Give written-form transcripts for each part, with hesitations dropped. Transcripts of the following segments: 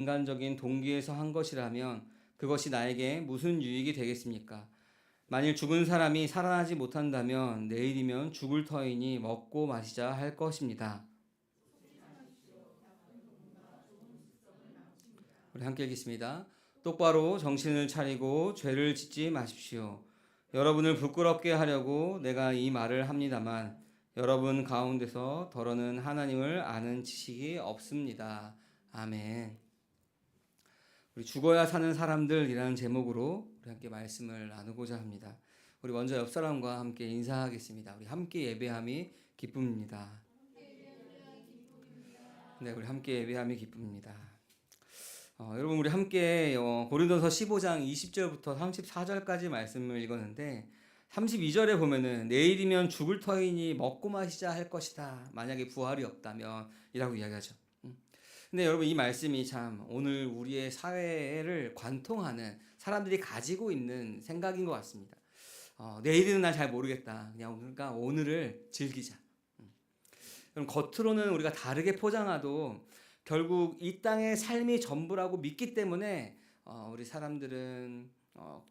인간적인 동기에서 한 것이라면 그것이 나에게 무슨 유익이 되겠습니까? 만일 죽은 사람이 살아나지 못한다면 내일이면 죽을 터이니 먹고 마시자 할 것입니다. 우리 함께 읽겠습니다. 똑바로 정신을 차리고 죄를 짓지 마십시오. 여러분을 부끄럽게 하려고 내가 이 말을 합니다만 여러분 가운데서 더러는 하나님을 아는 지식이 없습니다. 아멘. 우리 죽어야 사는 사람들이라는 제목으로 우리 함께 말씀을 나누고자 합니다. 우리 먼저 옆 사람과 함께 인사하겠습니다. 우리 함께 예배함이 기쁨입니다. 네, 우리 함께 예배함이 기쁨입니다. 여러분 우리 함께 고린도서 15장 20절부터 34절까지 말씀을 읽었는데 32절에 보면은 내일이면 죽을 터이니 먹고 마시자 할 것이다. 만약에 부활이 없다면 이라고 이야기하죠. 근데 여러분 이 말씀이 참 오늘 우리의 사회를 관통하는 사람들이 가지고 있는 생각인 것 같습니다. 내일은 난 잘 모르겠다. 그러니까 오늘을 즐기자. 그럼 겉으로는 우리가 다르게 포장하도 결국 이 땅의 삶이 전부라고 믿기 때문에 우리 사람들은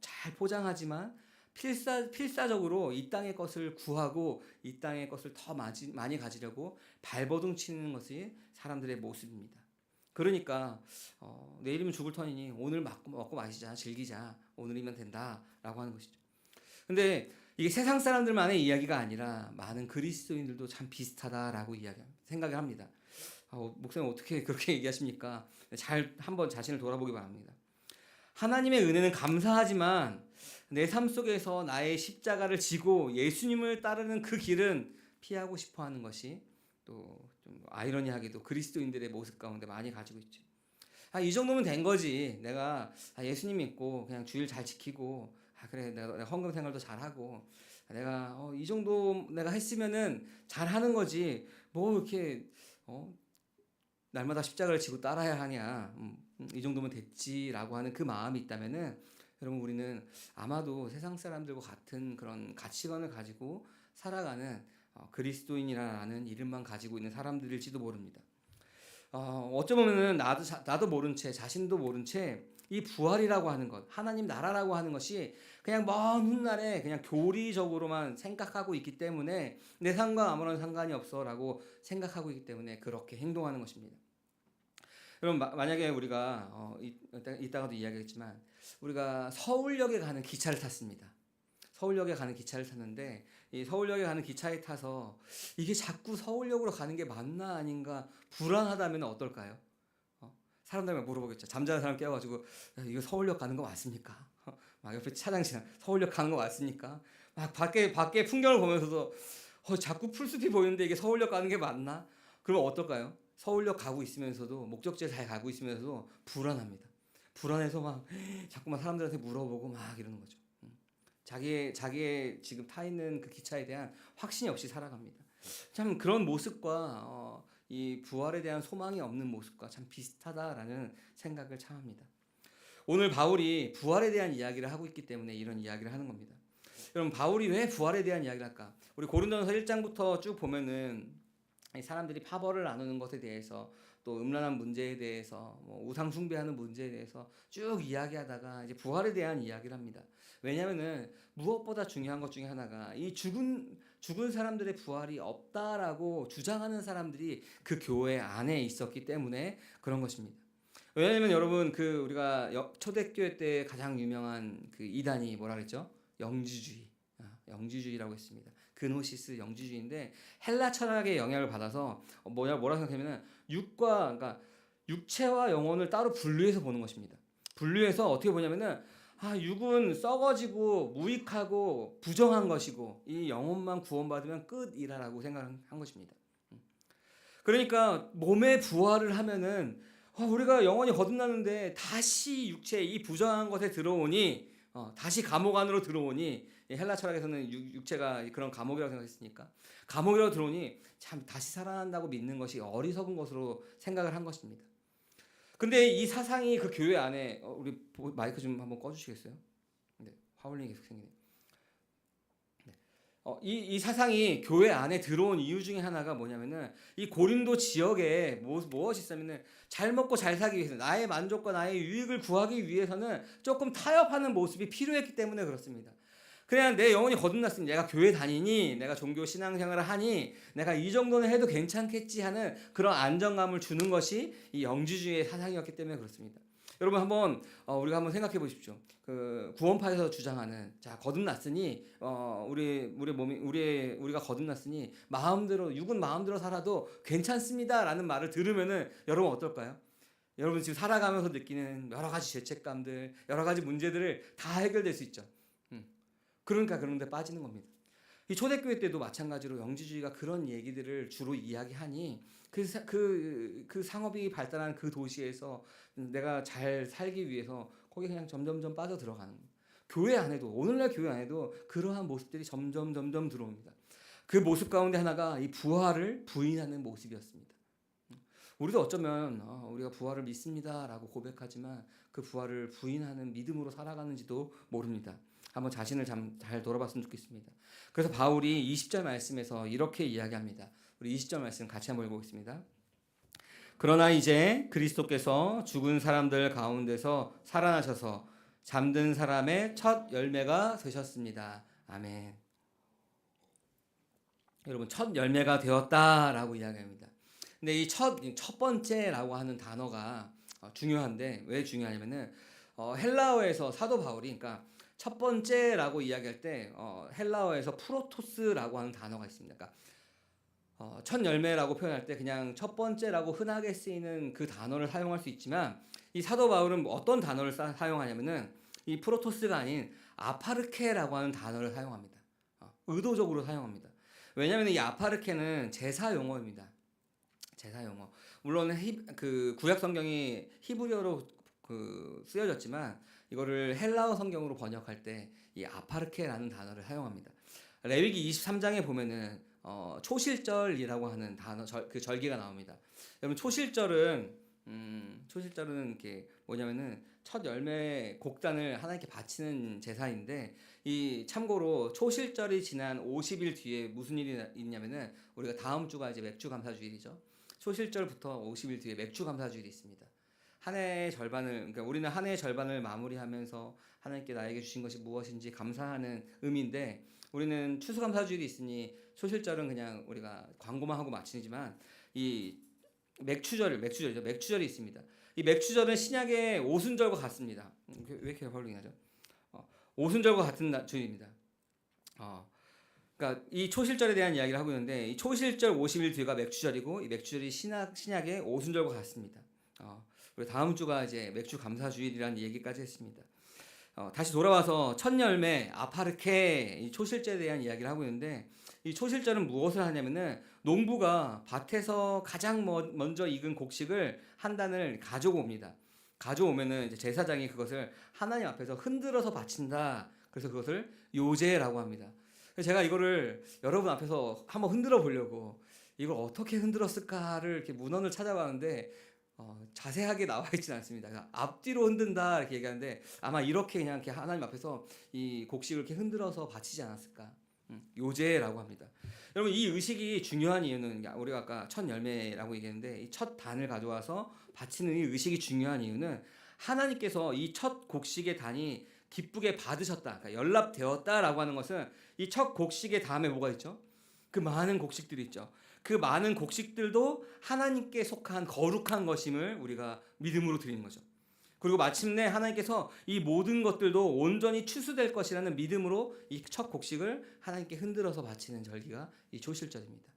잘 포장하지만 필사적으로 이 땅의 것을 구하고 이 땅의 것을 더 많이 가지려고 발버둥 치는 것이 사람들의 모습입니다. 그러니까 내일이면 죽을 터이니 오늘 먹고 마시자, 즐기자, 오늘이면 된다라고 하는 것이죠. 근데 이게 세상 사람들만의 이야기가 아니라 많은 그리스도인들도 참 비슷하다라고 생각을 합니다. 목사님 어떻게 그렇게 얘기하십니까? 잘 한번 자신을 돌아보기 바랍니다. 하나님의 은혜는 감사하지만 내 삶 속에서 나의 십자가를 지고 예수님을 따르는 그 길은 피하고 싶어하는 것이 또 좀 아이러니하게도 그리스도인들의 모습 가운데 많이 가지고 있죠. 이 정도면 된 거지. 내가 예수님 믿고 그냥 주일 잘 지키고 그래 내가 헌금 생활도 잘하고 내가 이 정도 내가 했으면은 잘하는 거지. 뭐 이렇게 날마다 십자가를 지고 따라야 하냐. 이 정도면 됐지라고 하는 그 마음이 있다면은 여러분 우리는 아마도 세상 사람들과 같은 그런 가치관을 가지고 살아가는 그리스도인이라는 이름만 가지고 있는 사람들일지도 모릅니다. 어쩌면은 나도 모른 채 자신도 모른 채 이 부활이라고 하는 것, 하나님 나라라고 하는 것이 그냥 먼 훗날에 그냥 교리적으로만 생각하고 있기 때문에 내 삶과 아무런 상관이 없어라고 생각하고 있기 때문에 그렇게 행동하는 것입니다. 여러분 만약에 우리가 이따가도 이야기했지만 우리가 서울역에 가는 기차를 탔습니다. 서울역에 가는 기차를 탔는데 이 서울역에 가는 기차에 타서 이게 자꾸 서울역으로 가는 게 맞나 아닌가 불안하다면 어떨까요? 사람들만 물어보겠죠. 잠자는 사람 깨워가지고 이거 서울역 가는 거 맞습니까? 막 옆에 차장 지나 서울역 가는 거 맞습니까? 막 밖에 풍경을 보면서도 자꾸 풀숲이 보이는데 이게 서울역 가는 게 맞나? 그러면 어떨까요? 서울역 가고 있으면서도 목적지에 잘 가고 있으면서도 불안합니다. 불안해서 막 자꾸만 사람들한테 물어보고 막 이러는 거죠. 자기의 지금 타 있는 그 기차에 대한 확신이 없이 살아갑니다. 참 그런 모습과 이 부활에 대한 소망이 없는 모습과 참 비슷하다라는 생각을 참 합니다. 오늘 바울이 부활에 대한 이야기를 하고 있기 때문에 이런 이야기를 하는 겁니다. 여러분 바울이 왜 부활에 대한 이야기를 할까? 우리 고린도전서 1장부터 쭉 보면은 사람들이 파벌을 나누는 것에 대해서 또 음란한 문제에 대해서 우상 숭배하는 문제에 대해서 쭉 이야기하다가 이제 부활에 대한 이야기를 합니다. 왜냐하면은 무엇보다 중요한 것 중에 하나가 이 죽은 사람들의 부활이 없다라고 주장하는 사람들이 그 교회 안에 있었기 때문에 그런 것입니다. 왜냐하면 여러분 우리가 초대교회 때 가장 유명한 그 이단이 뭐라 그랬죠? 영지주의라고 했습니다. 그노시스 영지주의인데 헬라 철학의 영향을 받아서 뭐라 생각하면은 그러니까 육체와 영혼을 따로 분류해서 보는 것입니다. 분류해서 어떻게 보냐면은 육은 썩어지고 무익하고 부정한 것이고 이 영혼만 구원받으면 끝이라고 생각한 것입니다. 그러니까 몸의 부활을 하면은 우리가 영혼이 거듭나는데 다시 육체 이 부정한 것에 들어오니 다시 감옥 안으로 들어오니 헬라 철학에서는 육체가 그런 감옥이라고 생각했으니까 감옥이라고 들어오니 참 다시 살아난다고 믿는 것이 어리석은 것으로 생각을 한 것입니다. 근데 이 사상이 그 교회 안에 우리 마이크 좀 한번 꺼주시겠어요? 네, 화울링이 계속 생기네. 네. 이 사상이 교회 안에 들어온 이유 중에 하나가 뭐냐면은 이 고린도 지역에 무엇이 있으면은 잘 먹고 잘 살기 위해서 나의 만족과 나의 유익을 구하기 위해서는 조금 타협하는 모습이 필요했기 때문에 그렇습니다. 그냥 내 영혼이 거듭났으니 내가 교회 다니니 내가 종교 신앙생활을 하니 내가 이 정도는 해도 괜찮겠지 하는 그런 안정감을 주는 것이 이 영지주의의 사상이었기 때문에 그렇습니다. 여러분 한번 우리가 한번 생각해 보십시오. 그 구원파에서 주장하는 자 거듭났으니 우리가 거듭났으니 마음대로 육은 마음대로 살아도 괜찮습니다라는 말을 들으면은 여러분 어떨까요? 여러분 지금 살아가면서 느끼는 여러 가지 죄책감들, 여러 가지 문제들을 다 해결될 수 있죠. 그러니까 그런 데 빠지는 겁니다. 이 초대교회 때도 마찬가지로 영지주의가 그런 얘기들을 주로 이야기하니 그 상업이 발달한 그 도시에서 내가 잘 살기 위해서 거기 그냥 점점점 빠져 들어가는 거예요. 교회 안에도 오늘날 교회 안에도 그러한 모습들이 점점 들어옵니다. 그 모습 가운데 하나가 이 부활을 부인하는 모습이었습니다. 우리도 어쩌면 우리가 부활을 믿습니다라고 고백하지만 그 부활을 부인하는 믿음으로 살아가는지도 모릅니다. 한번 자신을 잘 돌아봤으면 좋겠습니다. 그래서 바울이 20절 말씀에서 이렇게 이야기합니다. 우리 20절 말씀 같이 한번 읽어보겠습니다. 그러나 이제 그리스도께서 죽은 사람들 가운데서 살아나셔서 잠든 사람의 첫 열매가 되셨습니다. 아멘. 여러분 첫 열매가 되었다라고 이야기합니다. 근데 이 첫 번째라고 하는 단어가 중요한데 왜 중요하냐면은 헬라어에서 사도 바울이 그러니까 첫 번째라고 이야기할 때 헬라어에서 프로토스라고 하는 단어가 있습니다. 그러니까 첫 열매라고 표현할 때 그냥 첫 번째라고 흔하게 쓰이는 그 단어를 사용할 수 있지만 이 사도 바울은 어떤 단어를 사용하냐면은 이 프로토스가 아닌 아파르케라고 하는 단어를 사용합니다. 의도적으로 사용합니다. 왜냐하면 이 아파르케는 제사 용어입니다. 제사 용어. 물론 그 구약 성경이 히브리어로 쓰여졌지만 이거를 헬라어 성경으로 번역할 때 이 아파르케라는 단어를 사용합니다. 레위기 23장에 보면은 초실절이라고 하는 단어 그 절기가 나옵니다. 여러분 초실절은 이렇게 뭐냐면은 첫 열매 곡단을 하나님께 바치는 제사인데 이 참고로 초실절이 지난 50일 뒤에 무슨 일이 있냐면은 우리가 다음 주가 이제 맥주 감사주일이죠. 초실절부터 50일 뒤에 맥주 감사주일이 있습니다. 한 해의 절반을 그러니까 우리는 한 해의 절반을 마무리하면서 하나님께 나에게 주신 것이 무엇인지 감사하는 의미인데 우리는 추수감사주일이 있으니 초실절은 그냥 우리가 광고만 하고 마치지만 이 맥주절이 있습니다. 이 맥주절은 신약의 오순절과 같습니다. 왜 이렇게 헐링하죠? 오순절과 같은 주일입니다. 그러니까 이 초실절에 대한 이야기를 하고 있는데 이 초실절 50일 뒤가 맥주절이고 이 맥주절이 신약의 오순절과 같습니다. 그리고 다음 주가 이제 맥주 감사주일이라는 얘기까지 했습니다. 다시 돌아와서 첫 열매 아파르케 이 초실절에 대한 이야기를 하고 있는데 이 초실절은 무엇을 하냐면은 농부가 밭에서 가장 먼저 익은 곡식을 한 단을 가져옵니다. 가져오면은 이제 제사장이 그것을 하나님 앞에서 흔들어서 바친다. 그래서 그것을 요제라고 합니다. 그래서 제가 이거를 여러분 앞에서 한번 흔들어 보려고 이걸 어떻게 흔들었을까를 이렇게 문헌을 찾아봤는데 자세하게 나와 있지는 않습니다. 앞뒤로 흔든다 이렇게 얘기하는데 아마 이렇게 그냥 이렇게 하나님 앞에서 이 곡식을 이렇게 흔들어서 바치지 않았을까? 요제라고 합니다. 여러분 이 의식이 중요한 이유는 우리가 아까 첫 열매라고 얘기했는데 이 첫 단을 가져와서 바치는 이 의식이 중요한 이유는 하나님께서 이 첫 곡식의 단이 기쁘게 받으셨다, 그러니까 연락되었다라고 하는 것은 이 첫 곡식의 다음에 뭐가 있죠? 그 많은 곡식들이 있죠. 그 많은 곡식들도 하나님께 속한 거룩한 것임을 우리가 믿음으로 드리는 거죠. 그리고 마침내 하나님께서 이 모든 것들도 온전히 추수될 것이라는 믿음으로 이 첫 곡식을 하나님께 흔들어서 바치는 절기가 이 초실절입니다.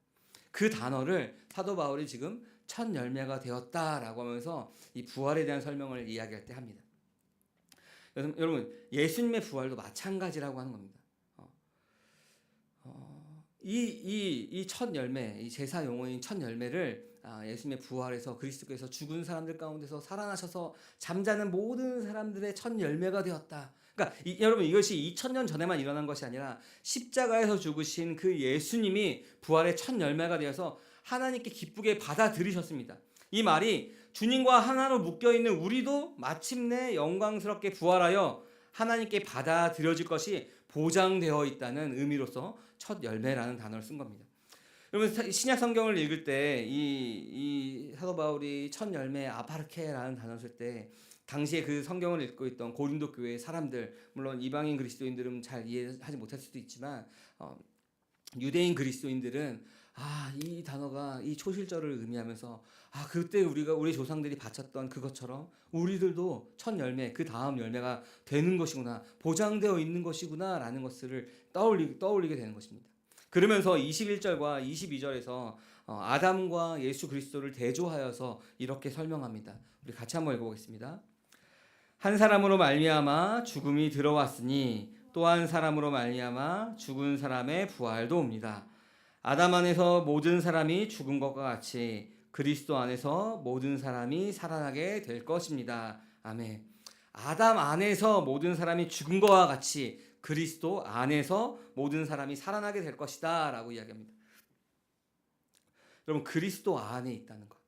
그 단어를 사도 바울이 지금 첫 열매가 되었다라고 하면서 이 부활에 대한 설명을 이야기할 때 합니다. 여러분 예수님의 부활도 마찬가지라고 하는 겁니다. 이 첫 열매, 이 제사 용어인 첫 열매를 예수님의 부활에서 그리스도께서 죽은 사람들 가운데서 살아나셔서 잠자는 모든 사람들의 첫 열매가 되었다. 그러니까 여러분 이것이 2000년 전에만 일어난 것이 아니라 십자가에서 죽으신 그 예수님이 부활의 첫 열매가 되어서 하나님께 기쁘게 받아들이셨습니다. 이 말이 주님과 하나로 묶여있는 우리도 마침내 영광스럽게 부활하여 하나님께 받아들여질 것이 보장되어 있다는 의미로서 첫 열매라는 단어를 쓴 겁니다. 여러분 신약 성경을 읽을 때 이 사도 바울이 첫 열매 아파르케라는 단어를 쓸 때 당시에 그 성경을 읽고 있던 고린도 교회의 사람들, 물론 이방인 그리스도인들은 잘 이해하지 못할 수도 있지만 유대인 그리스도인들은 이 단어가 이 초실절을 의미하면서 그때 우리 조상들이 바쳤던 그것처럼 우리들도 첫 열매, 그 다음 열매가 되는 것이구나, 보장되어 있는 것이구나라는 것을 떠올리게 되는 것입니다. 그러면서 21절과 22절에서 아담과 예수 그리스도를 대조하여서 이렇게 설명합니다. 우리 같이 한번 읽어보겠습니다. 한 사람으로 말미암아 죽음이 들어왔으니 또 한 사람으로 말미암아 죽은 사람의 부활도 옵니다. 아담 안에서 모든 사람이 죽은 것과 같이 그리스도 안에서 모든 사람이 살아나게 될 것입니다. 아멘. 아담 안에서 모든 사람이 죽은 것과 같이 그리스도 안에서 모든 사람이 살아나게 될 것이다 라고 이야기합니다. 여러분 그리스도 안에 있다는 것,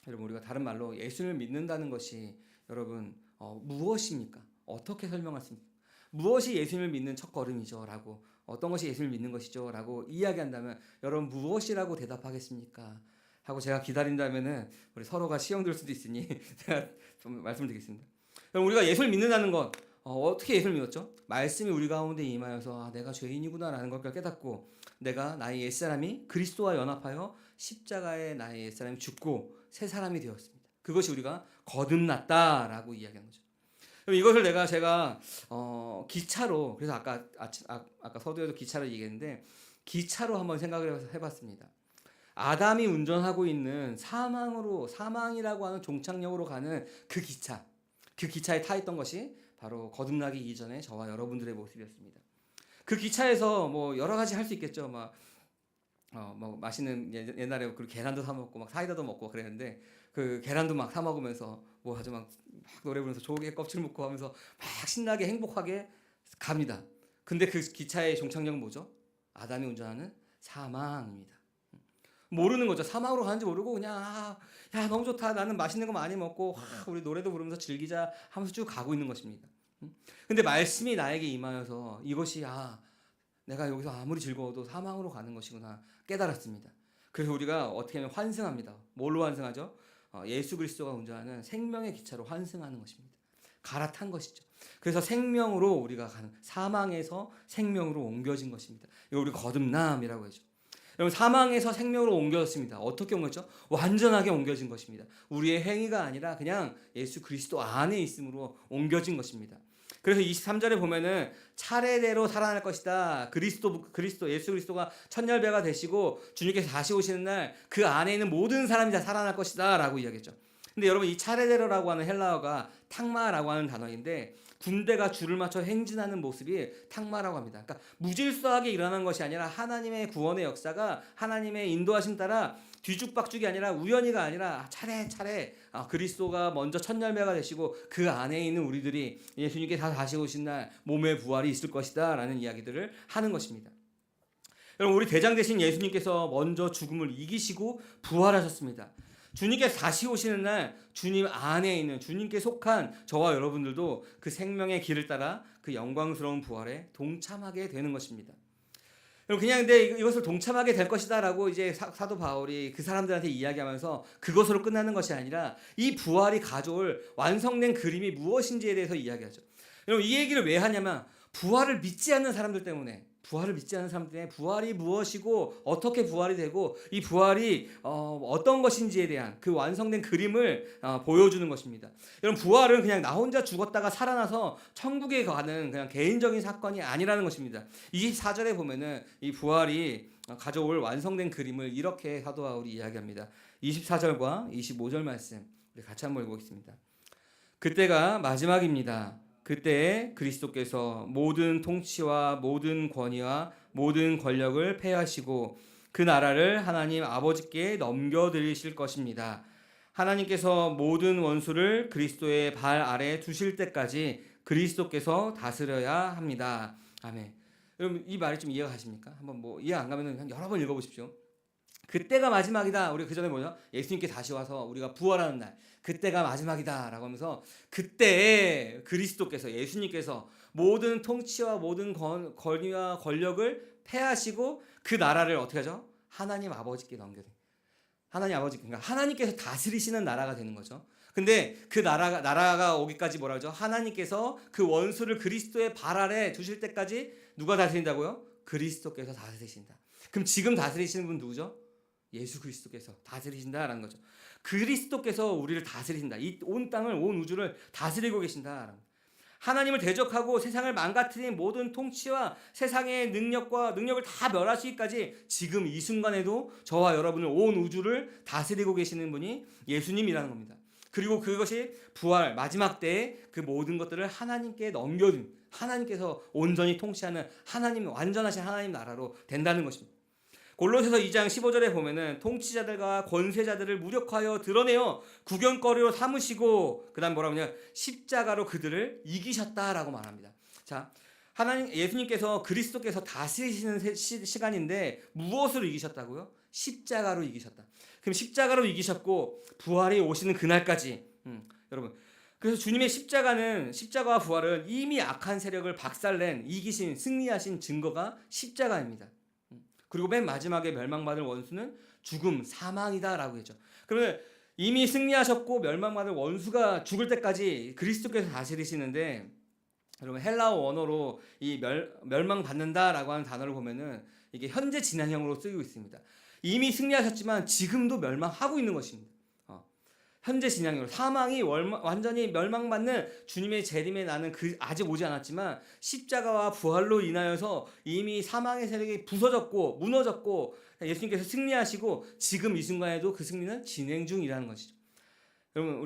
여러분 우리가 다른 말로 예수를 믿는다는 것이 여러분 무엇입니까? 어떻게 설명하십니까? 무엇이 예수님을 믿는 첫걸음이죠? 라고, 어떤 것이 예수님을 믿는 것이죠? 라고 이야기한다면 여러분 무엇이라고 대답하겠습니까? 하고 제가 기다린다면은 우리 서로가 시험 들 수도 있으니 제가 좀 말씀드리겠습니다. 여러분 우리가 예수를 믿는다는 것, 어떻게 예수를 믿었죠? 말씀이 우리 가운데 임하여서 내가 죄인이구나 라는 걸 깨닫고, 내가 나의 옛사람이 그리스도와 연합하여 십자가에 나의 옛사람이 죽고 새 사람이 되었습니다. 그것이 우리가 거듭났다라고 이야기하는 거죠. 이것을 제가 기차로, 그래서 아까 서두에도 기차를 얘기했는데 기차로 한번 생각을 해봤습니다. 아담이 운전하고 있는 사망이라고 하는 종착역으로 가는 그 기차에 타 있던 것이 바로 거듭나기 이전에 저와 여러분들의 모습이었습니다. 그 기차에서 뭐 여러 가지 할 수 있겠죠. 뭐 맛있는 옛날에 그 계란도 사 먹고 막 사이다도 먹고 그랬는데 그 계란도 막 사 먹으면서 뭐 아주 막 노래 부르면서 조개 껍질 먹고 하면서 막 신나게 행복하게 갑니다. 근데 그 기차의 종착역은 뭐죠? 아담이 운전하는 사망입니다. 모르는 거죠. 사망으로 가는지 모르고 그냥 야 너무 좋다, 나는 맛있는 거 많이 먹고 우리 노래도 부르면서 즐기자 하면서 쭉 가고 있는 것입니다. 근데 말씀이 나에게 임하여서 이것이 내가 여기서 아무리 즐거워도 사망으로 가는 것이구나 깨달았습니다. 그래서 우리가 어떻게 하면 환승합니다. 뭘로 환승하죠? 예수 그리스도가 운전하는 생명의 기차로 환승하는 것입니다. 갈아탄 것이죠. 그래서 생명으로 우리가 가는, 사망에서 생명으로 옮겨진 것입니다. 이거 우리 거듭남이라고 하죠. 여러분 사망에서 생명으로 옮겨졌습니다. 어떻게 옮겼죠? 완전하게 옮겨진 것입니다. 우리의 행위가 아니라 그냥 예수 그리스도 안에 있음으로 옮겨진 것입니다. 그래서 23절에 보면은 차례대로 살아날 것이다. 예수 그리스도가 첫 열배가 되시고 주님께서 다시 오시는 날 그 안에 있는 모든 사람이 다 살아날 것이다 라고 이야기했죠. 근데 여러분 이 차례대로라고 하는 헬라어가 탁마라고 하는 단어인데 군대가 줄을 맞춰 행진하는 모습이 탁마라고 합니다. 그러니까 무질서하게 일어나는 것이 아니라 하나님의 구원의 역사가 하나님의 인도하심 따라 뒤죽박죽이 아니라 우연히가 아니라 차례차례 그리스도가 먼저 첫 열매가 되시고 그 안에 있는 우리들이 예수님께 다시 오신 날 몸의 부활이 있을 것이다 라는 이야기들을 하는 것입니다. 여러분 우리 대장 되신 예수님께서 먼저 죽음을 이기시고 부활하셨습니다. 주님께서 다시 오시는 날 주님 안에 있는, 주님께 속한 저와 여러분들도 그 생명의 길을 따라 그 영광스러운 부활에 동참하게 되는 것입니다. 그냥 근데 이것을 동참하게 될 것이다 라고 이제 사도 바울이 그 사람들한테 이야기하면서 그것으로 끝나는 것이 아니라 이 부활이 가져올 완성된 그림이 무엇인지에 대해서 이야기하죠. 여러분 이 얘기를 왜 하냐면 부활을 믿지 않는 사람들 때문에, 부활이 무엇이고 어떻게 부활이 되고 이 부활이 어떤 것인지에 대한 그 완성된 그림을 보여주는 것입니다. 여러분 부활은 그냥 나 혼자 죽었다가 살아나서 천국에 가는 그냥 개인적인 사건이 아니라는 것입니다. 24절에 보면은 이 부활이 가져올 완성된 그림을 이렇게 사도 바울이 이야기합니다. 24절과 25절 말씀 우리 같이 한번 읽어보겠습니다. 그때가 마지막입니다. 그때 그리스도께서 모든 통치와 모든 권위와 모든 권력을 폐하시고 그 나라를 하나님 아버지께 넘겨드리실 것입니다. 하나님께서 모든 원수를 그리스도의 발 아래 두실 때까지 그리스도께서 다스려야 합니다. 아멘. 여러분 이 말이 좀 이해가 가십니까? 한번 이해 안 가면 여러 번 읽어보십시오. 그때가 마지막이다. 우리 그 전에 뭐죠? 예수님께 다시 와서 우리가 부활하는 날, 그때가 마지막이다라고 하면서 그때에 그리스도께서 예수님께서 모든 통치와 모든 권위와 권력을 패하시고 그 나라를 어떻게 하죠? 하나님 아버지께 넘겨요. 하나님 아버지, 그러니까 하나님께서 다스리시는 나라가 되는 거죠. 근데 그 나라가 오기까지 뭐라 하죠? 하나님께서 그 원수를 그리스도의 발 아래 두실 때까지 누가 다스린다고요? 그리스도께서 다스리신다. 그럼 지금 다스리시는 분 누구죠? 예수 그리스도께서 다스리신다라는 거죠. 그리스도께서 우리를 다스리신다. 이 온 땅을, 온 우주를 다스리고 계신다. 하나님을 대적하고 세상을 망가뜨린 모든 통치와 세상의 능력을 다 멸하시기까지 지금 이 순간에도 저와 여러분을 온 우주를 다스리고 계시는 분이 예수님이라는 겁니다. 그리고 그것이 부활 마지막 때에 그 모든 것들을 하나님께 넘겨준, 하나님께서 온전히 통치하는 하나님, 완전하신 하나님 나라로 된다는 것입니다. 골로새서 2장 15절에 보면은 통치자들과 권세자들을 무력하여 드러내어 구경거리로 삼으시고, 그다음 뭐라고 하냐, 십자가로 그들을 이기셨다라고 말합니다. 자, 예수님께서 그리스도께서 다스리시는 시간인데 무엇으로 이기셨다고요? 십자가로 이기셨다. 그럼 십자가로 이기셨고 부활이 오시는 그날까지, 여러분, 그래서 주님의 십자가와 부활은 이미 악한 세력을 박살낸, 이기신, 승리하신 증거가 십자가입니다. 그리고 맨 마지막에 멸망받을 원수는 죽음, 사망이다라고 했죠. 그러면 이미 승리하셨고 멸망받을 원수가 죽을 때까지 그리스도께서 다스리시는데, 여러분 헬라어 원어로 이 멸망받는다라고 하는 단어를 보면은 이게 현재 진행형으로 쓰이고 있습니다. 이미 승리하셨지만 지금도 멸망하고 있는 것입니다. 현재 진행형으로 사망이 완전히 멸망받는 주님의 재림의 나는 아직 오지 않았지만 십자가와 부활로 인하여서 이미 사망의 세력이 부서졌고 무너졌고 예수님께서 승리하시고 지금 이 순간에도 그 승리는 진행 중이라는 것이죠. 여러분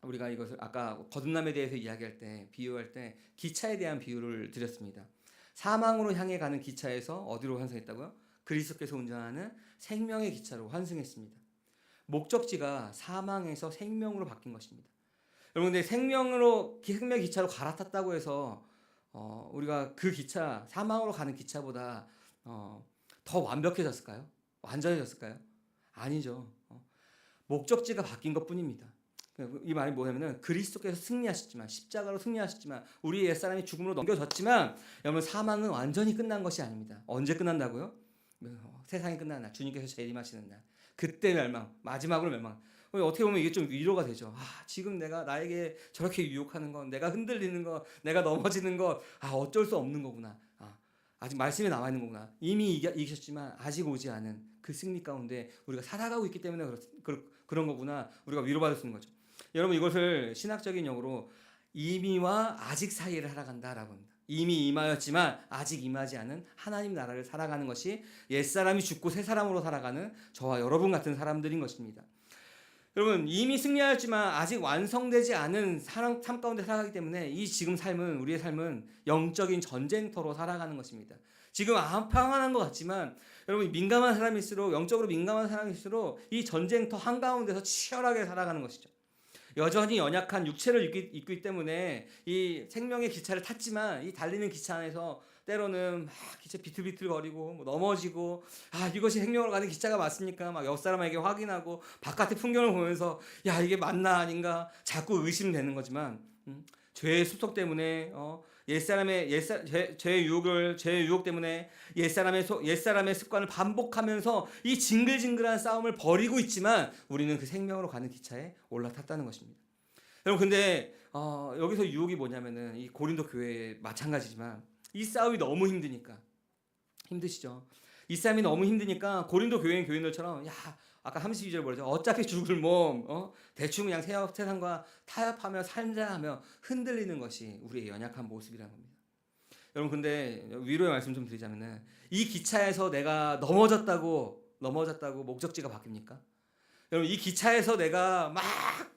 우리가 이것을 아까 거듭남에 대해서 이야기할 때, 비유할 때 기차에 대한 비유를 드렸습니다. 사망으로 향해 가는 기차에서 어디로 환승했다고요? 그리스도께서 운전하는 생명의 기차로 환승했습니다. 목적지가 사망에서 생명으로 바뀐 것입니다. 여러분, 근데 생명 기차로 갈아탔다고 해서 우리가 그 기차, 사망으로 가는 기차보다 더 완벽해졌을까요? 완전해졌을까요? 아니죠. 목적지가 바뀐 것뿐입니다. 이 말이 뭐냐면은 그리스도께서 승리하셨지만, 십자가로 승리하셨지만, 우리 옛사람이 죽음으로 넘겨졌지만, 여러분 사망은 완전히 끝난 것이 아닙니다. 언제 끝난다고요? 세상이 끝나는 날, 주님께서 재림하시는 날, 그때 멸망, 마지막으로 멸망. 어떻게 보면 이게 좀 위로가 되죠. 지금 나에게 저렇게 유혹하는 건, 내가 흔들리는 것, 내가 넘어지는 것, 어쩔 수 없는 거구나. 아직 말씀에 나와 있는 거구나. 이미 이기셨지만 아직 오지 않은 그 승리 가운데 우리가 살아가고 있기 때문에 그런 거구나. 우리가 위로받을 수 있는 거죠. 여러분, 이것을 신학적인 용어로 이미와 아직 사이를 살아간다라고 합니다. 이미 임하였지만 아직 임하지 않은 하나님 나라를 살아가는 것이 옛사람이 죽고 새사람으로 살아가는 저와 여러분 같은 사람들인 것입니다. 여러분, 이미 승리하였지만 아직 완성되지 않은 삶 가운데 살아가기 때문에 이 지금 삶은, 우리의 삶은 영적인 전쟁터로 살아가는 것입니다. 지금 평안한 것 같지만 여러분, 민감한 사람일수록, 영적으로 민감한 사람일수록 이 전쟁터 한가운데서 치열하게 살아가는 것이죠. 여전히 연약한 육체를 입고 있기 때문에 이 생명의 기차를 탔지만 이 달리는 기차 안에서 때로는 막 기차 비틀비틀거리고 넘어지고, 이것이 생명으로 가는 기차가 맞습니까? 막 옆 사람에게 확인하고 바깥의 풍경을 보면서 이게 맞나 아닌가 자꾸 의심되는 거지만, 죄의 습속 때문에 죄의 유혹 때문에 옛사람의 습관을 반복하면서 이 징글징글한 싸움을 벌이고 있지만 우리는 그 생명으로 가는 기차에 올라탔다는 것입니다. 여러분, 근데 여기서 유혹이 뭐냐면은 이 고린도 교회 마찬가지지만 이 싸움이 너무 힘드시죠? 이 싸움이 너무 힘드니까 고린도 교인들처럼 아까 32절 뭐죠? 어차피 죽을 몸, 대충 그냥 세상과 타협하며 살자하며 흔들리는 것이 우리의 연약한 모습이라는 겁니다. 여러분, 근데 위로의 말씀 좀 드리자면은 이 기차에서 내가 넘어졌다고 목적지가 바뀝니까? 여러분, 이 기차에서 내가 막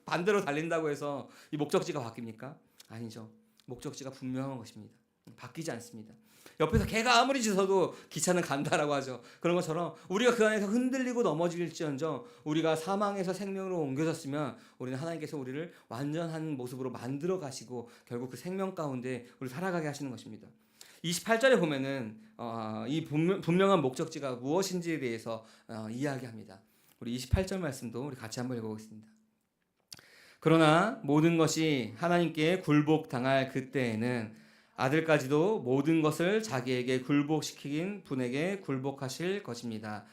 반대로 달린다고 해서 이 목적지가 바뀝니까? 아니죠. 목적지가 분명한 것입니다. 바뀌지 않습니다. 옆에서 개가 아무리 짖어도 기차는 간다라고 하죠. 그런 것처럼 우리가 그 안에서 흔들리고 넘어질지언정 우리가 사망에서 생명으로 옮겨졌으면 우리는 하나님께서 우리를 완전한 모습으로 만들어 가시고 결국 그 생명 가운데 우리를 살아가게 하시는 것입니다. 28절에 보면은 이 분명한 목적지가 무엇인지에 대해서 이야기합니다. 우리 28절 말씀도 우리 같이 한번 읽어보겠습니다. 그러나 모든 것이 하나님께 굴복당할 그때에는 아들까지도 모든 것을 자기에게 굴복시킨 분에게 굴복하실 것입니다.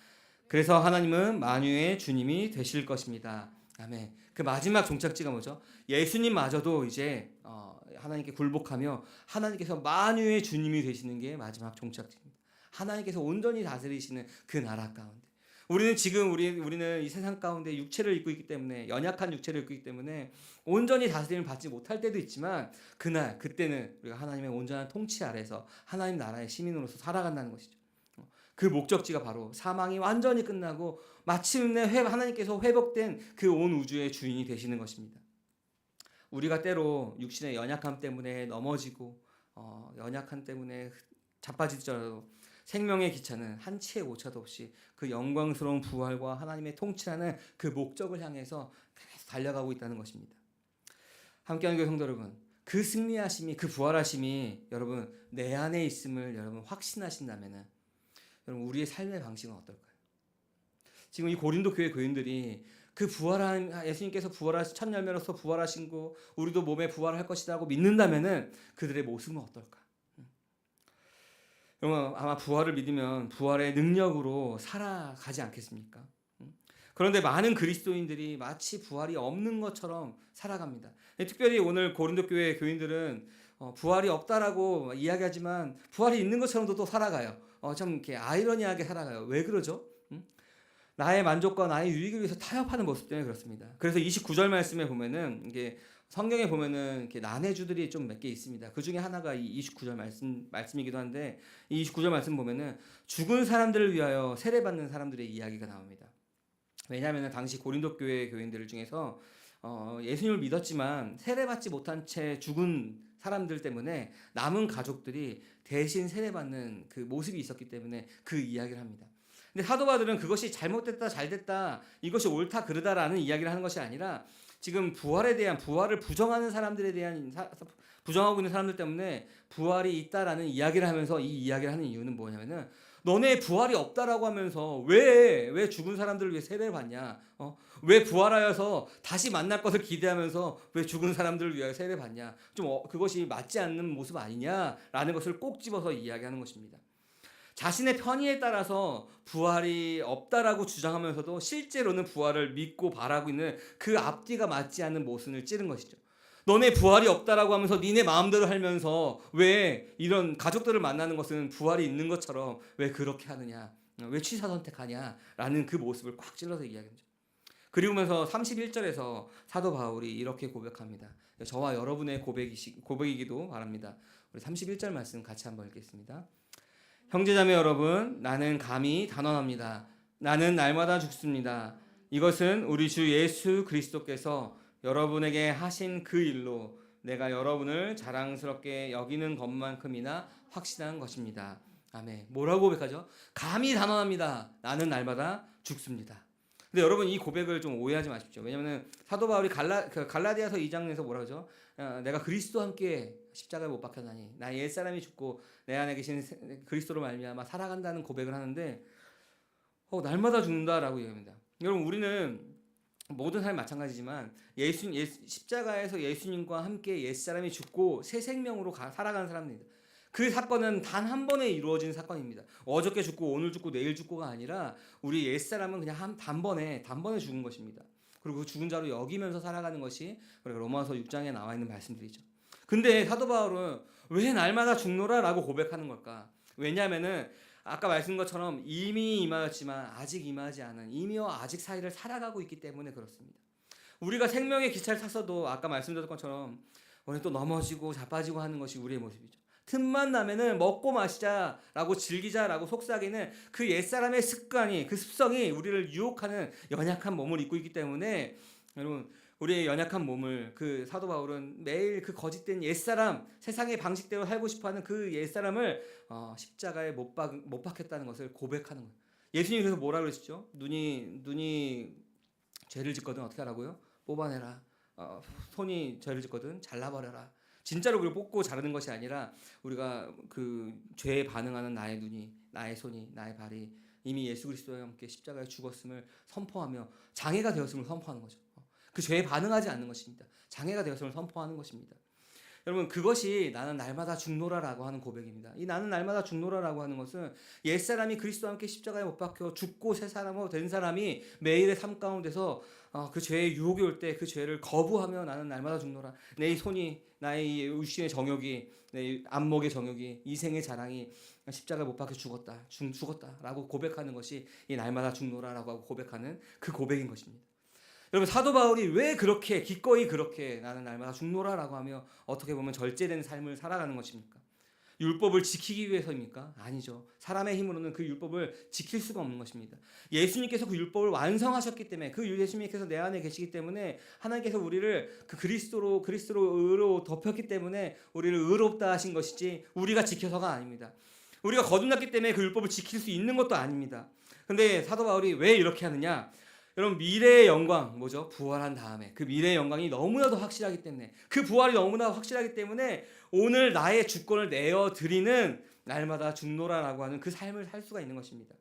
그래서 하나님은 만유의 주님이 되실 것입니다. 아멘. 그 마지막 종착지가 뭐죠? 예수님마저도 이제 하나님께 굴복하며 하나님께서 만유의 주님이 되시는 게 마지막 종착지입니다. 하나님께서 온전히 다스리시는 그 나라 가운데 우리는 지금 우리는 이 세상 가운데 육체를 입고 있기 때문에 연약한 육체를 입고 있기 때문에 온전히 다스림을 받지 못할 때도 있지만 그때는 우리가 하나님의 온전한 통치 아래서 하나님 나라의 시민으로서 살아간다는 것이죠. 그 목적지가 바로 사망이 완전히 끝나고 마침내 하나님께서 회복된 그 온 우주의 주인이 되시는 것입니다. 우리가 때로 육신의 연약함 때문에 넘어지고 연약함 때문에 자빠지더라도 생명의 기차는 한치의 오차도 없이 그 영광스러운 부활과 하나님의 통치라는 그 목적을 향해서 계속 달려가고 있다는 것입니다. 함께하는 교회 성도 여러분, 그 승리하심이, 그 부활하심이 여러분 내 안에 있음을 여러분 확신하신다면은 여러분 우리의 삶의 방식은 어떨까요? 지금 이 고린도 교회 교인들이 그 부활한 예수님께서 부활하신 첫 열매로서 부활하신 거 우리도 몸에 부활할 것이라고 믿는다면은 그들의 모습은 어떨까? 여러분 아마 부활을 믿으면 부활의 능력으로 살아가지 않겠습니까? 그런데 많은 그리스도인들이 마치 부활이 없는 것처럼 살아갑니다. 특별히 오늘 고린도 교회 교인들은 부활이 없다라고 이야기하지만 부활이 있는 것처럼도 또 살아가요. 좀 이렇게 아이러니하게 살아가요. 왜 그러죠? 나의 만족과 나의 유익을 위해서 타협하는 모습 때문에 그렇습니다. 그래서 29절 말씀에 보면은 이게 성경에 보면은 이렇게 난해주들이 좀 몇 개 있습니다. 그 중에 하나가 이 29절 말씀이기도 한데 이 29절 말씀 보면은 죽은 사람들을 위하여 세례받는 사람들의 이야기가 나옵니다. 왜냐하면 당시 고린도 교회 교인들 중에서 예수님을 믿었지만 세례받지 못한 채 죽은 사람들 때문에 남은 가족들이 대신 세례받는 그 모습이 있었기 때문에 그 이야기를 합니다. 근데 사도 바울은 그것이 잘못됐다 잘됐다 이것이 옳다 그르다라는 이야기를 하는 것이 아니라 지금 부활에 대한 부활을 부정하는 사람들에 대한 부정하고 있는 사람들 때문에 부활이 있다라는 이야기를 하면서 이 이야기를 하는 이유는 뭐냐면은 너네 부활이 없다라고 하면서 왜 죽은 사람들을 위해 세례를 받냐? 왜 부활하여서 다시 만날 것을 기대하면서 왜 죽은 사람들을 위하여 세례를 받냐? 좀 그것이 맞지 않는 모습 아니냐라는 것을 꼭 집어서 이야기하는 것입니다. 자신의 편의에 따라서 부활이 없다라고 주장하면서도 실제로는 부활을 믿고 바라고 있는 그 앞뒤가 맞지 않는 모순을 찌른 것이죠. 너네 부활이 없다라고 하면서 니네 마음대로 하면서 왜 이런 가족들을 만나는 것은 부활이 있는 것처럼 왜 그렇게 하느냐, 왜 취사 선택하냐라는 그 모습을 꽉 찔러서 이야기하죠. 그리고면서 31절에서 사도 바울이 이렇게 고백합니다. 저와 여러분의 고백이기도 바랍니다. 우리 31절 말씀 같이 한번 읽겠습니다. 형제자매 여러분, 나는 감히 단언합니다. 나는 날마다 죽습니다. 이것은 우리 주 예수 그리스도께서 여러분에게 하신 그 일로 내가 여러분을 자랑스럽게 여기는 것만큼이나 확신한 것입니다. 아멘. 뭐라고 고백하죠? 감히 단언합니다. 나는 날마다 죽습니다. 근데 여러분 이 고백을 좀 오해하지 마십시오. 왜냐하면 사도 바울이 갈라디아서 2장에서 뭐라 그러죠? 내가 그리스도와 함께 십자가에 못 박혔나니 나의 옛사람이 죽고 내 안에 계신 그리스도로 말미암아 살아간다는 고백을 하는데 날마다 죽는다라고 얘기합니다. 여러분 우리는 모든 사람이 마찬가지지만 십자가에서 예수님과 함께 옛사람이 죽고 새 생명으로 살아가는 사람입니다. 그 사건은 단 한 번에 이루어진 사건입니다. 어저께 죽고 오늘 죽고 내일 죽고가 아니라 우리 옛사람은 그냥 단번에 죽은 것입니다. 그리고 그 죽은 자로 여기면서 살아가는 것이 우리가 로마서 6장에 나와 있는 말씀들이죠. 근데 사도 바울은 왜 날마다 죽노라라고 고백하는 걸까? 왜냐하면은 아까 말씀드린 것처럼 이미 임하였지만 아직 임하지 않은 이미와 아직 사이를 살아가고 있기 때문에 그렇습니다. 우리가 생명의 기차를 탔어도 아까 말씀드렸던 것처럼 오늘 또 넘어지고 자빠지고 하는 것이 우리의 모습이죠. 틈만 나면은 먹고 마시자라고 즐기자라고 속삭이는 그 옛사람의 습관이 그 습성이 우리를 유혹하는 연약한 몸을 입고 있기 때문에 여러분 우리의 연약한 몸을 그 사도 바울은 매일 그 거짓된 옛사람 세상의 방식대로 살고 싶어하는 그 옛사람을 십자가에 못 박혔다는 것을 고백하는 거예요. 예수님이 그래서 뭐라 그러시죠? 눈이 죄를 짓거든 어떻게 하라고요? 뽑아내라. 손이 죄를 짓거든 잘라버려라. 진짜로 그걸 뽑고 자르는 것이 아니라 우리가 그 죄에 반응하는 나의 눈이, 나의 손이, 나의 발이 이미 예수 그리스도와 함께 십자가에 죽었음을 선포하며 장애가 되었음을 선포하는 거죠. 그 죄에 반응하지 않는 것입니다. 장애가 되었음을 선포하는 것입니다. 여러분, 그것이 나는 날마다 죽노라라고 하는 고백입니다. 이 나는 날마다 죽노라라고 하는 것은 옛사람이 그리스도와 함께 십자가에 못 박혀 죽고 새 사람으로 된 사람이 매일의 삶 가운데서 그 죄의 유혹이 올 때 그 죄를 거부하며 나는 날마다 죽노라. 내 손이, 나의 육신의 정욕이, 내 안목의 정욕이, 이생의 자랑이 십자가에 못 박혀 죽었다라고 고백하는 것이 이 날마다 죽노라라고 고백하는 그 고백인 것입니다. 여러분, 사도 바울이 왜 그렇게 기꺼이 그렇게 나는 날마다 죽노라라고 하며 어떻게 보면 절제된 삶을 살아가는 것입니까? 율법을 지키기 위해서입니까? 아니죠. 사람의 힘으로는 그 율법을 지킬 수가 없는 것입니다. 예수님께서 그 율법을 완성하셨기 때문에, 그 예수님께서 내 안에 계시기 때문에, 하나님께서 우리를 그 그리스도로 의로 덮였기 때문에 우리를 의롭다 하신 것이지 우리가 지켜서가 아닙니다. 우리가 거듭났기 때문에 그 율법을 지킬 수 있는 것도 아닙니다. 근데 사도 바울이 왜 이렇게 하느냐? 여러분, 미래의 영광, 뭐죠? 부활한 다음에 그 미래의 영광이 너무나도 확실하기 때문에, 그 부활이 너무나 확실하기 때문에 오늘 나의 주권을 내어드리는 날마다 죽노라라고 하는 그 삶을 살 수가 있는 것입니다.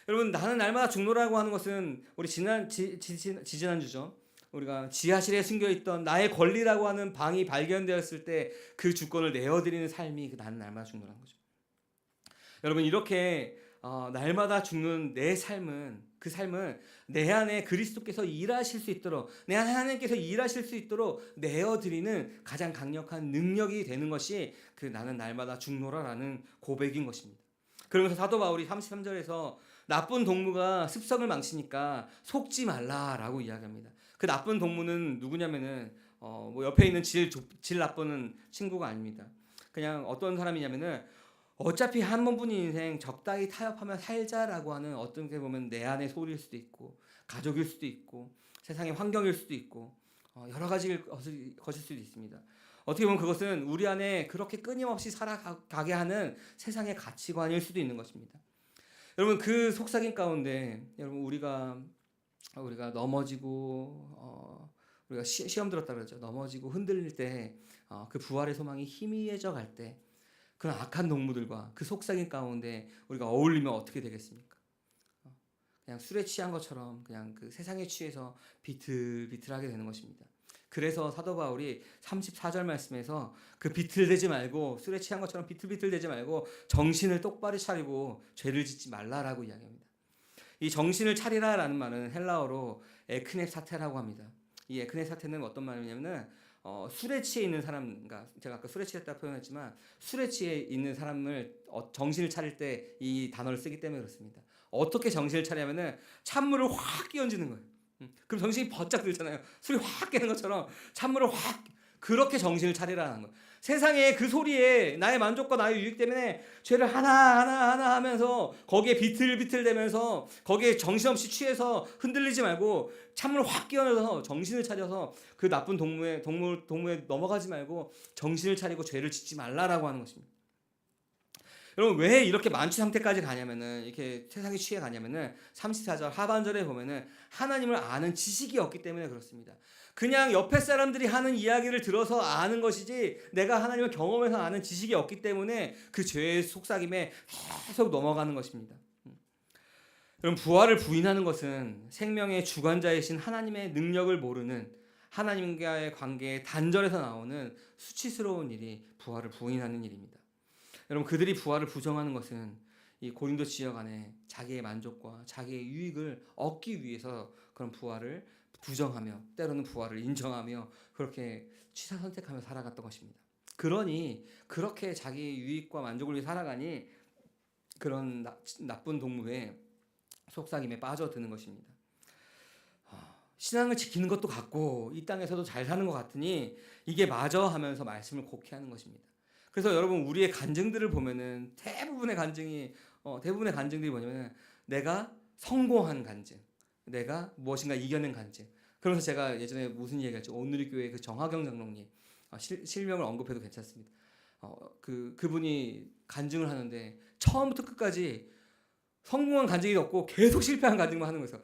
여러분, 나는 날마다 죽노라고 하는 것은 우리 지지난주죠. 우리가 지하실에 숨겨있던 나의 권리라고 하는 방이 발견되었을 때 그 주권을 내어드리는 삶이 그 나는 날마다 죽노라는 거죠. 여러분, 이렇게 날마다 죽는 내 삶은, 그 삶은 내 안에 그리스도께서 일하실 수 있도록, 내 안에 하나님께서 일하실 수 있도록 내어드리는 가장 강력한 능력이 되는 것이 그 나는 날마다 죽노라라는 고백인 것입니다. 그러면서 사도 바울이 33절에서 나쁜 동무가 습성을 망치니까 속지 말라라고 이야기합니다. 그 나쁜 동무는 누구냐면은 뭐 옆에 있는 질 나쁜 친구가 아닙니다. 그냥 어떤 사람이냐면은 어차피 한 번뿐인 인생 적당히 타협하며 살자라고 하는, 어떻게 보면 내 안의 소리일 수도 있고, 가족일 수도 있고, 세상의 환경일 수도 있고, 여러 가지 것일 수도 있습니다. 어떻게 보면 그것은 우리 안에 그렇게 끊임없이 살아가게 하는 세상의 가치관일 수도 있는 것입니다. 여러분, 그 속삭임 가운데 여러분 우리가 넘어지고 우리가 시험 들었다 그러죠. 넘어지고 흔들릴 때 그 부활의 소망이 희미해져 갈 때 그런 악한 동무들과 그 속삭임 가운데 우리가 어울리면 어떻게 되겠습니까? 그냥 술에 취한 것처럼 그냥 그 세상에 취해서 비틀비틀하게 되는 것입니다. 그래서 사도 바울이 34절 말씀에서 그 비틀대지 말고, 술에 취한 것처럼 비틀비틀대지 말고 정신을 똑바로 차리고 죄를 짓지 말라라고 이야기합니다. 이 정신을 차리라라는 말은 헬라어로 에크넵 사테라고 합니다. 이 에크넵 사테는 어떤 말이냐면은 술에 취해 있는 사람, 그러니까 제가 아까 술에 취했다 표현했지만 술에 취해 있는 사람을 정신을 차릴 때 이 단어를 쓰기 때문에 그렇습니다. 어떻게 정신을 차리냐면은 찬물을 확 끼얹는 거예요. 그럼 정신이 번쩍 들잖아요. 술이 확 깨는 것처럼 찬물을 확, 그렇게 정신을 차리라는 거예요. 세상의 그 소리에 나의 만족과 나의 유익 때문에 죄를 하나 하면서 거기에 비틀비틀대면서 거기에 정신없이 취해서 흔들리지 말고 찬물을 확 끼얹어서 정신을 차려서 그 나쁜 동무에 넘어가지 말고 정신을 차리고 죄를 짓지 말라라고 하는 것입니다. 여러분, 왜 이렇게 만취 상태까지 가냐면은, 이렇게 세상에 취해 가냐면은 34절 하반절에 보면은 하나님을 아는 지식이 없기 때문에 그렇습니다. 그냥 옆에 사람들이 하는 이야기를 들어서 아는 것이지 내가 하나님을 경험해서 아는 지식이 없기 때문에 그 죄의 속삭임에 계속 넘어가는 것입니다. 여러분, 부활을 부인하는 것은 생명의 주관자이신 하나님의 능력을 모르는, 하나님과의 관계에 단절해서 나오는 수치스러운 일이 부활을 부인하는 일입니다. 여러분, 그들이 부활을 부정하는 것은 이 고린도 지역 안에 자기의 만족과 자기의 유익을 얻기 위해서 그런 부활을 부정하며, 때로는 부활을 인정하며 그렇게 취사 선택하며 살아갔던 것입니다. 그러니 그렇게 자기의 유익과 만족을 위해 살아가니 그런 나쁜 동무의 속삭임에 빠져드는 것입니다. 신앙을 지키는 것도 같고 이 땅에서도 잘 사는 것 같으니 이게 맞아 하면서 말씀을 곡해하는 것입니다. 그래서 여러분, 우리의 간증들을 보면은 대부분의 간증들이 뭐냐면 내가 성공한 간증, 내가 무엇인가 이겨낸 간증. 그러면서 제가 예전에 무슨 얘기했죠? 오늘의 교회 그 정하경 장로님, 실명을 언급해도 괜찮습니다. 그분이 간증을 하는데 처음부터 끝까지 성공한 간증이 없고 계속 실패한 간증만 하는 거예요.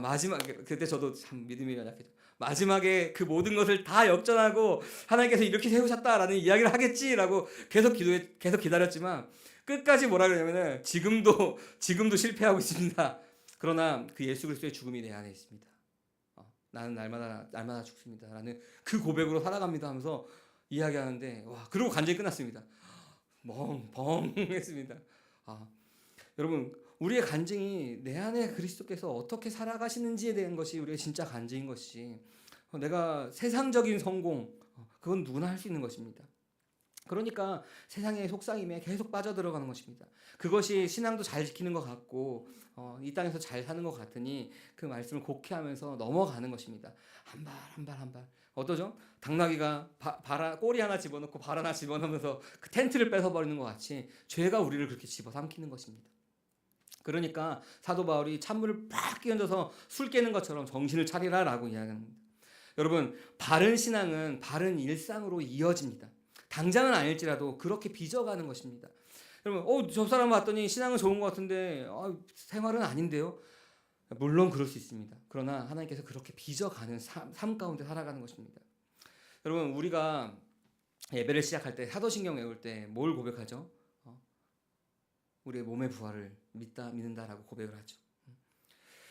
마지막, 그때 저도 참 믿음이 약했죠. 마지막에 그 모든 것을 다 역전하고 하나님께서 이렇게 세우셨다라는 이야기를 하겠지라고 계속 기다렸지만 끝까지 뭐라 그러냐면은 지금도 실패하고 있습니다. 그러나 그 예수 그리스도의 죽음이 내 안에 있습니다. 나는 날마다 죽습니다라는 그 고백으로 살아갑니다 하면서 이야기하는데 와, 그리고 간증이 끝났습니다. 멍 했습니다. 여러분, 우리의 간증이 내 안에 그리스도께서 어떻게 살아가시는지에 대한 것이 우리의 진짜 간증인 것이, 내가 세상적인 성공, 그건 누구나 할 수 있는 것입니다. 그러니까 세상의 속삭임에 계속 빠져들어가는 것입니다. 그것이 신앙도 잘 지키는 것 같고 이 땅에서 잘 사는 것 같으니 그 말씀을 곡해하면서 넘어가는 것입니다. 한 발. 어떠죠? 당나귀가 꼬리 하나 집어넣고 발 하나 집어넣으면서 그 텐트를 뺏어버리는 것 같이 죄가 우리를 그렇게 집어삼키는 것입니다. 그러니까 사도 바울이 찬물을 팍 끼얹어서 술 깨는 것처럼 정신을 차리라라고 이야기합니다. 여러분, 바른 신앙은 바른 일상으로 이어집니다. 당장은 아닐지라도 그렇게 빚어가는 것입니다. 여러분, 저 사람 봤더니 신앙은 좋은 것 같은데 생활은 아닌데요? 물론 그럴 수 있습니다. 그러나 하나님께서 그렇게 빚어가는 삶 가운데 살아가는 것입니다. 여러분, 우리가 예배를 시작할 때, 사도신경 외울 때 뭘 고백하죠? 우리의 몸의 부활을 믿는다라고 고백을 하죠.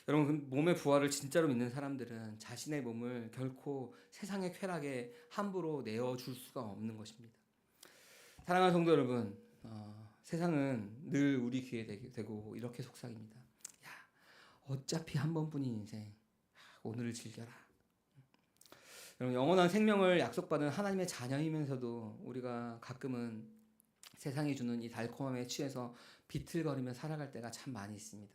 여러분, 몸의 부활을 진짜로 믿는 사람들은 자신의 몸을 결코 세상의 쾌락에 함부로 내어줄 수가 없는 것입니다. 사랑하는 성도 여러분, 세상은 늘 우리 귀에 대고 이렇게 속삭입니다. 야, 어차피 한 번뿐인 인생, 오늘을 즐겨라. 여러분, 영원한 생명을 약속받은 하나님의 자녀이면서도 우리가 가끔은 세상이 주는 이 달콤함에 취해서 비틀거리며 살아갈 때가 참 많이 있습니다.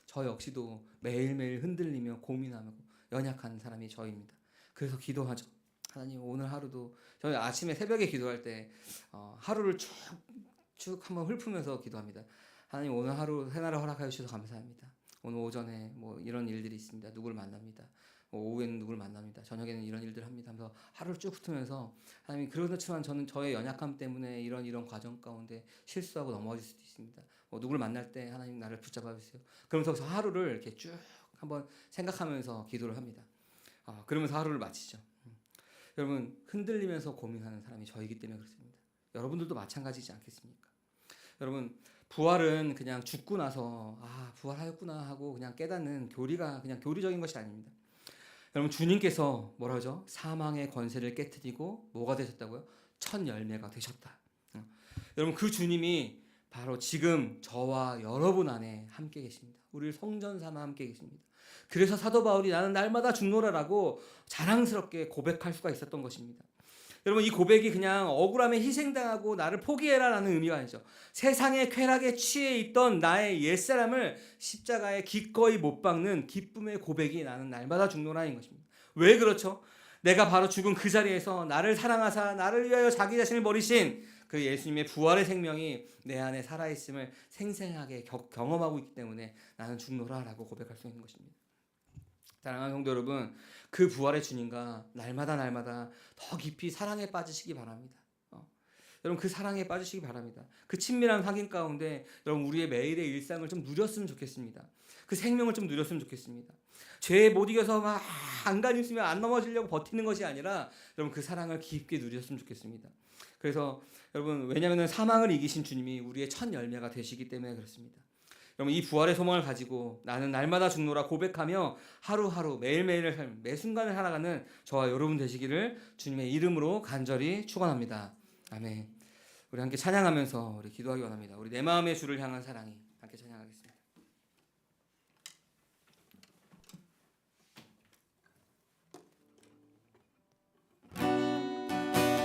저 역시도 매일매일 흔들리며 고민하고 연약한 사람이 저입니다. 그래서 기도하죠. 하나님, 오늘 하루도, 저희 아침에 새벽에 기도할 때 하루를 쭉 한번 훑으면서 기도합니다. 하나님, 오늘 하루 새날을 허락하여 주셔서 감사합니다. 오늘 오전에 이런 일들이 있습니다. 누구를 만납니다. 오후에는 누구를 만납니다. 저녁에는 이런 일들을 합니다 하면서 하루를 쭉 훑으면서, 하나님, 그렇지만 저는 저의 연약함 때문에 이런 과정 가운데 실수하고 넘어질 수도 있습니다. 누구를 만날 때 하나님 나를 붙잡아 주세요. 그러면서 저 하루를 이렇게 쭉 한번 생각하면서 기도를 합니다. 그러면서 하루를 마치죠. 여러분, 흔들리면서 고민하는 사람이 저이기 때문에 그렇습니다. 여러분들도 마찬가지지 않겠습니까? 여러분, 부활은 그냥 죽고 나서 부활하였구나 하고 그냥 깨닫는 그냥 교리적인 것이 아닙니다. 여러분, 주님께서 뭐라 하죠? 사망의 권세를 깨트리고 뭐가 되셨다고요? 첫 열매가 되셨다. 여러분, 그 주님이 바로 지금 저와 여러분 안에 함께 계십니다. 우리를 성전 삼아 함께 계십니다. 그래서 사도 바울이 나는 날마다 죽노라라고 자랑스럽게 고백할 수가 있었던 것입니다. 여러분, 이 고백이 그냥 억울함에 희생당하고 나를 포기해라라는 의미가 아니죠. 세상의 쾌락에 취해 있던 나의 옛사람을 십자가에 기꺼이 못 박는 기쁨의 고백이 나는 날마다 죽노라인 것입니다. 왜 그렇죠? 내가 바로 죽은 그 자리에서 나를 사랑하사 나를 위하여 자기 자신을 버리신 그 예수님의 부활의 생명이 내 안에 살아있음을 생생하게 경험하고 있기 때문에 나는 죽노라라고 고백할 수 있는 것입니다. 사랑하는 성도 여러분, 그 부활의 주님과 날마다 더 깊이 사랑에 빠지시기 바랍니다. 여러분, 그 사랑에 빠지시기 바랍니다. 그 친밀한 확인 가운데 여러분, 우리의 매일의 일상을 좀 누렸으면 좋겠습니다. 그 생명을 좀 누렸으면 좋겠습니다. 죄에 못 이겨서 막 안간 있으면 안 넘어지려고 버티는 것이 아니라 여러분, 그 사랑을 깊게 누렸으면 좋겠습니다. 그래서 여러분, 왜냐하면 사망을 이기신 주님이 우리의 첫 열매가 되시기 때문에 그렇습니다. 여러분, 이 부활의 소망을 가지고 나는 날마다 죽노라 고백하며 하루하루 매일매일의 삶, 매 순간을 살아가는 저와 여러분 되시기를 주님의 이름으로 간절히 축원합니다. 아멘. 우리 함께 찬양하면서 우리 기도하기 원합니다. 우리 내 마음의 주를 향한 사랑이